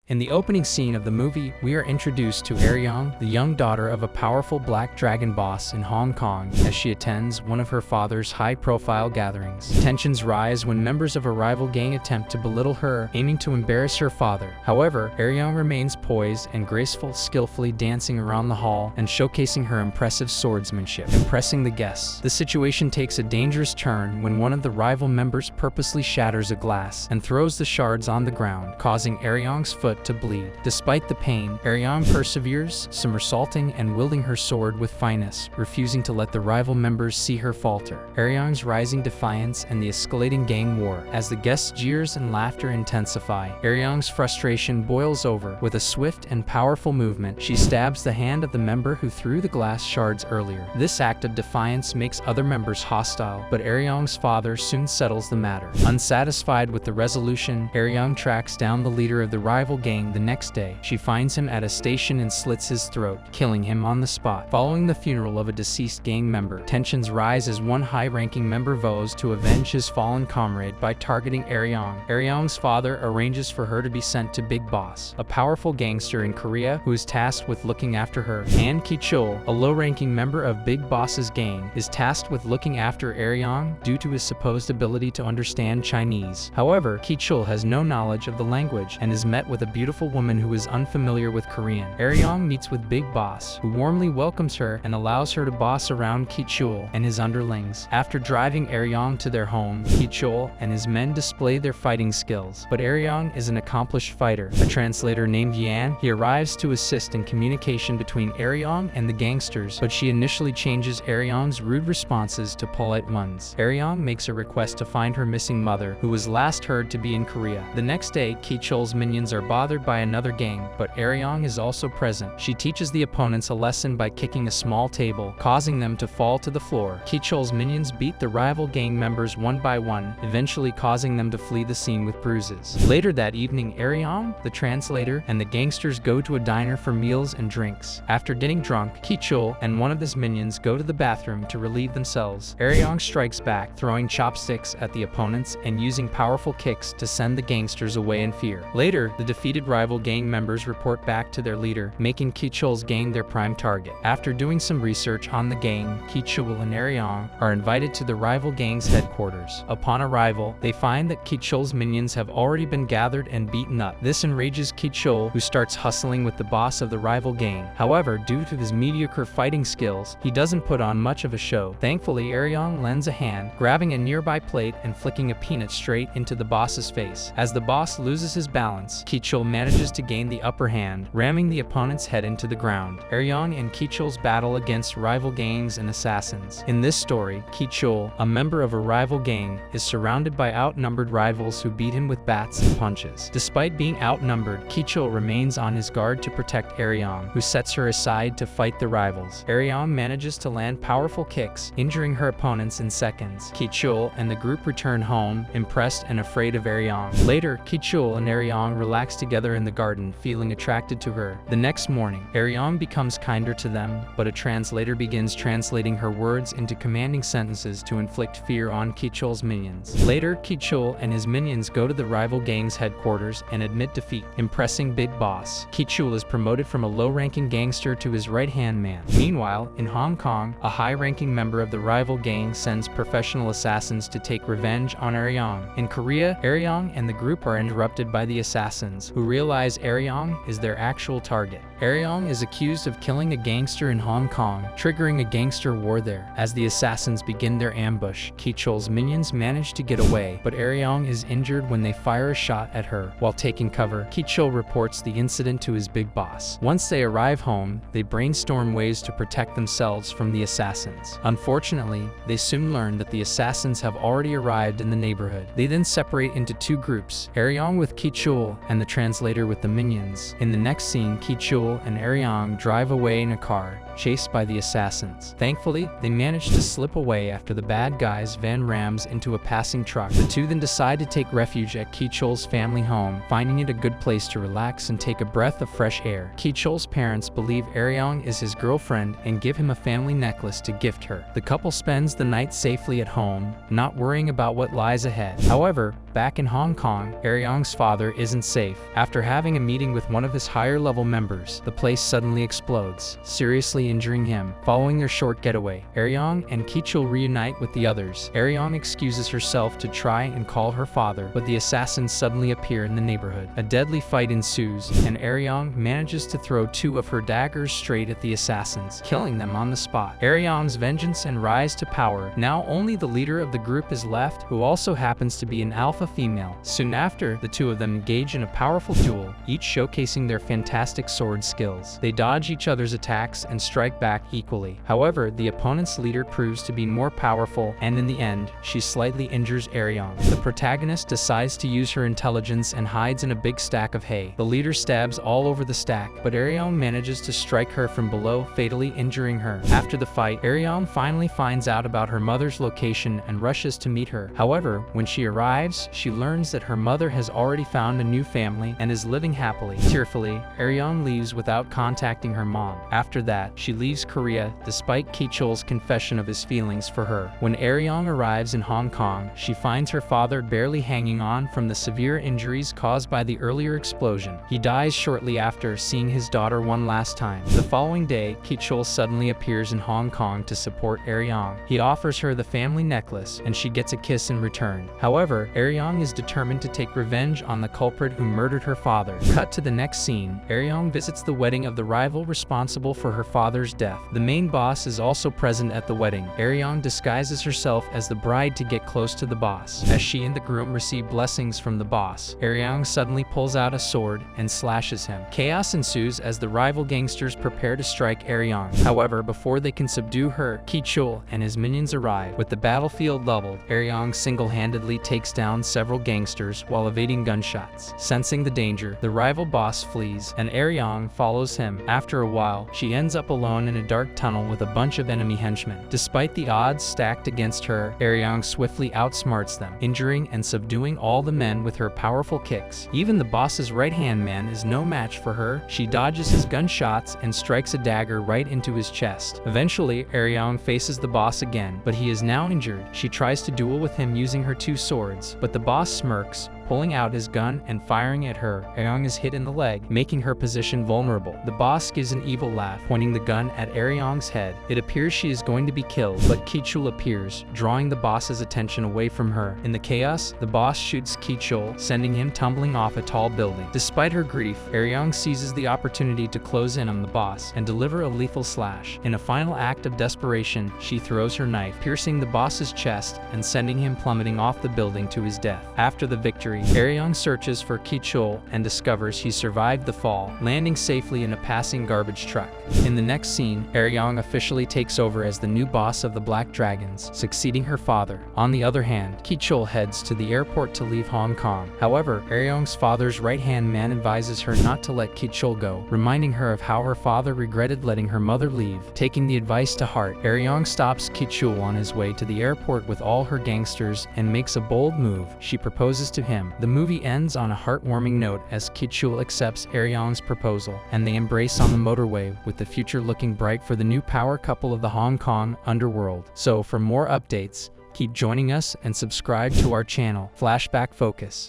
In the opening scene of the movie, we are introduced to Aryong, the young daughter of a powerful black dragon boss in Hong Kong, as she attends one of her father's high-profile gatherings. Tensions rise when members of a rival gang attempt to belittle her, aiming to embarrass her father. However, Aryong remains poised and graceful, skillfully dancing around the hall and showcasing her impressive swordsmanship, impressing the guests. The situation takes a dangerous turn when one of the rival members purposely shatters a glass and throws the shards on the ground, causing Aryong's foot to bleed. Despite the pain, Aryong perseveres, somersaulting and wielding her sword with finesse, refusing to let the rival members see her falter. Aryong's rising defiance and the escalating gang war. As the guests' jeers and laughter intensify, Aryong's frustration boils over. With a swift and powerful movement, she stabs the hand of the member who threw the glass shards earlier. This act of defiance makes other members hostile, but Aryong's father soon settles the matter. Unsatisfied with the resolution, Aryong tracks down the leader of the rival gang the next day. She finds him at a station and slits his throat, killing him on the spot. Following the funeral of a deceased gang member, tensions rise as one high-ranking member vows to avenge his fallen comrade by targeting Aryong. Aryong's father arranges for her to be sent to Big Boss, a powerful gangster in Korea who is tasked with looking after her. And Ki-chul, a low-ranking member of Big Boss's gang, is tasked with looking after Aryong due to his supposed ability to understand Chinese. However, Ki-chul has no knowledge of the language and is met with a beautiful woman who is unfamiliar with Korean. Aryong meets with Big Boss, who warmly welcomes her and allows her to boss around Ki-chul and his underlings. After driving Aryong to their home, Ki-chul and his men display their fighting skills. But Aryong is an accomplished fighter. A translator named Yan, he arrives to assist in communication between Aryong and the gangsters, but she initially changes Aryong's rude responses to polite ones. Aryong makes a request to find her missing mother, who was last heard to be in Korea. The next day, Ki-chul's minions are bothered by another gang, but Aryong is also present. She teaches the opponents a lesson by kicking a small table, causing them to fall to the floor. Ki-chul's minions beat the rival gang members one by one, eventually causing them to flee the scene with bruises. Later that evening, Aryong, the translator, and the gangsters go to a diner for meals and drinks. After getting drunk, Ki-chul and one of his minions go to the bathroom to relieve themselves. Aryong strikes back, throwing chopsticks at the opponents and using powerful kicks to send the gangsters away in fear. Later, the defeated rival gang members report back to their leader, making Ki-chul's gang their prime target. After doing some research on the gang, Ki-chul and Aryong are invited to the rival gang's headquarters. Upon arrival, they find that Ki-chul's minions have already been gathered and beaten up. This enrages Ki-chul, who starts hustling with the boss of the rival gang. However, due to his mediocre fighting skills, he doesn't put on much of a show. Thankfully, Aryong lends a hand, grabbing a nearby plate and flicking a peanut straight into the boss's face. As the boss loses his balance, Ki-chul manages to gain the upper hand, ramming the opponent's head into the ground. Aryong and Ki-chul's battle against rival gangs and assassins. In this story, Ki-chul, a member of a rival gang, is surrounded by outnumbered rivals who beat him with bats and punches. Despite being outnumbered, Ki-chul remains on his guard to protect Aryong, who sets her aside to fight the rivals. Aryong manages to land powerful kicks, injuring her opponents in seconds. Ki-chul and the group return home, impressed and afraid of Aryong. Later, Ki-chul and Aryong relax together in the garden, feeling attracted to her. The next morning, Aryong becomes kinder to them, but a translator begins translating her words into commanding sentences to inflict fear on Ki-chul's minions. Later, Ki-chul and his minions go to the rival gang's headquarters and admit defeat, impressing Big Boss. Ki-chul is promoted from a low-ranking gangster to his right-hand man. Meanwhile, in Hong Kong, a high-ranking member of the rival gang sends professional assassins to take revenge on Aryong. In Korea, Aryong and the group are interrupted by the assassins, who realize Aryong is their actual target. Aryong is accused of killing a gangster in Hong Kong, triggering a gangster war there. As the assassins begin their ambush, Ki-chul's minions manage to get away, but Aryong is injured when they fire a shot at her. While taking cover, Ki-chul reports the incident to his big boss. Once they arrive home, they brainstorm ways to protect themselves from the assassins. Unfortunately, they soon learn that the assassins have already arrived in the neighborhood. They then separate into two groups, Aryong with Ki-chul and the translator with the minions. In the next scene, Ki-chul and Aryong drive away in a car, chased by the assassins. Thankfully, they manage to slip away after the bad guys van rams into a passing truck. The two then decide to take refuge at Ki-chul's family home, finding it a good place to relax and take a breath of fresh air. Ki-chul's parents believe Aryong is his girlfriend and give him a family necklace to gift her. The couple spends the night safely at home, not worrying about what lies ahead. However, Back in Hong Kong, Aryong's father isn't safe. After having a meeting with one of his higher-level members, the place suddenly explodes, seriously injuring him. Following their short getaway, Aryong and Ki-chul reunite with the others. Aryong excuses herself to try and call her father, but the assassins suddenly appear in the neighborhood. A deadly fight ensues, and Aryong manages to throw 2 of her daggers straight at the assassins, killing them on the spot. Aryong's vengeance and rise to power. Now only the leader of the group is left, who also happens to be an alpha female. Soon after, the 2 of them engage in a powerful duel, each showcasing their fantastic sword skills. They dodge each other's attacks and strike back equally. However, the opponent's leader proves to be more powerful, and in the end, she slightly injures Aryong. The protagonist decides to use her intelligence and hides in a big stack of hay. The leader stabs all over the stack, but Aryong manages to strike her from below, fatally injuring her. After the fight, Aryong finally finds out about her mother's location and rushes to meet her. However, when she arrives, she learns that her mother has already found a new family and is living happily. Tearfully, Aryong leaves without contacting her mom. After that, she leaves Korea despite Ki-chul's confession of his feelings for her. When Aryong arrives in Hong Kong, she finds her father barely hanging on from the severe injuries caused by the earlier explosion. He dies shortly after seeing his daughter one last time. The following day, Ki-chul suddenly appears in Hong Kong to support Aryong. He offers her the family necklace, and she gets a kiss in return. However, Aryong is determined to take revenge on the culprit who murdered her father. Cut to the next scene. Aryong visits the wedding of the rival responsible for her father's death. The main boss is also present at the wedding. Aryong disguises herself as the bride to get close to the boss. As she and the groom receive blessings from the boss, Aryong suddenly pulls out a sword and slashes him. Chaos ensues as the rival gangsters prepare to strike Aryong. However, before they can subdue her, Ki-chul and his minions arrive. With the battlefield leveled, Aryong single-handedly takes down several gangsters while evading gunshots. Sensing the danger, the rival boss flees, and Aryong follows him. After a while, she ends up alone in a dark tunnel with a bunch of enemy henchmen. Despite the odds stacked against her, Aryong swiftly outsmarts them, injuring and subduing all the men with her powerful kicks. Even the boss's right-hand man is no match for her. She dodges his gunshots and strikes a dagger right into his chest. Eventually, Aryong faces the boss again, but he is now injured. She tries to duel with him using her 2 swords, but the boss smirks, pulling out his gun and firing at her. Aryong is hit in the leg, making her position vulnerable. The boss gives an evil laugh, pointing the gun at Aryong's head. It appears she is going to be killed, but Ki-chul appears, drawing the boss's attention away from her. In the chaos, the boss shoots Ki-chul, sending him tumbling off a tall building. Despite her grief, Aryong seizes the opportunity to close in on the boss and deliver a lethal slash. In a final act of desperation, she throws her knife, piercing the boss's chest and sending him plummeting off the building to his death. After the victory, Aryong searches for Ki-chul and discovers he survived the fall, landing safely in a passing garbage truck. In the next scene, Aryong officially takes over as the new boss of the Black Dragons, succeeding her father. On the other hand, Ki-chul heads to the airport to leave Hong Kong. However, Aryong's father's right-hand man advises her not to let Ki-chul go, reminding her of how her father regretted letting her mother leave. Taking the advice to heart, Aryong stops Ki-chul on his way to the airport with all her gangsters and makes a bold move. She proposes to him. The movie ends on a heartwarming note as Ki-chul accepts Aryong's proposal, and they embrace on the motorway, with the future looking bright for the new power couple of the Hong Kong underworld. So for more updates, keep joining us and subscribe to our channel, Flashback Focus.